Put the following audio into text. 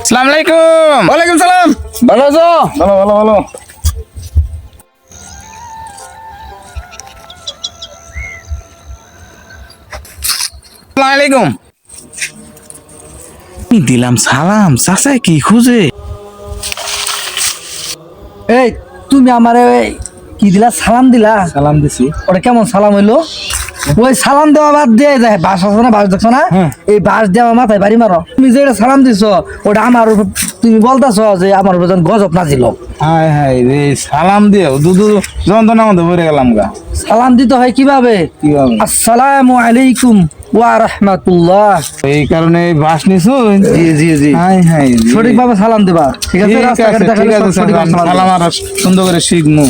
আসসালামু আলাইকুম। ওয়ালাইকুম সালাম। ভালো আছো? ভালো ভালো ভালো। আসসালামু আলাইকুম। দিলাম সালাম, চাচা কি খুঁজে? এই তুমি আমারে কি দিলা? সালাম দিলা? সালাম দিছি। ওটা কেমন সালাম হইলো? ওই সালাম দেওয়া বাদ দিয়ে যায় বাস আছে না, বাস দেখছো না? এই বাস দেওয়া মাথায় বাড়ি মারো। তুমি যেটা সালাম দিছো ওটা আমার তুমি বলতেছো যে আমার উপর যেন গজব নাজিল। হাই হাই রে, সালাম দিও দুদু যন্ত্রণার মধ্যে পড়ে গেলাম গা। সালাম দিতে হয় কিভাবে? কিভাবে? আসসালামু আলাইকুম ওয়া রাহমাতুল্লাহ। এই কারণে বাস নিছু। জি জি জি, হাই হাই রে। সঠিকভাবে সালাম দিবা। ঠিক আছে? ঠিক আছে, রাস্তাঘাটে ঠিক দেখালে আছে, সঠিকভাবে সালাম দিবা। সালাম আর সুন্দর করে শিখমু।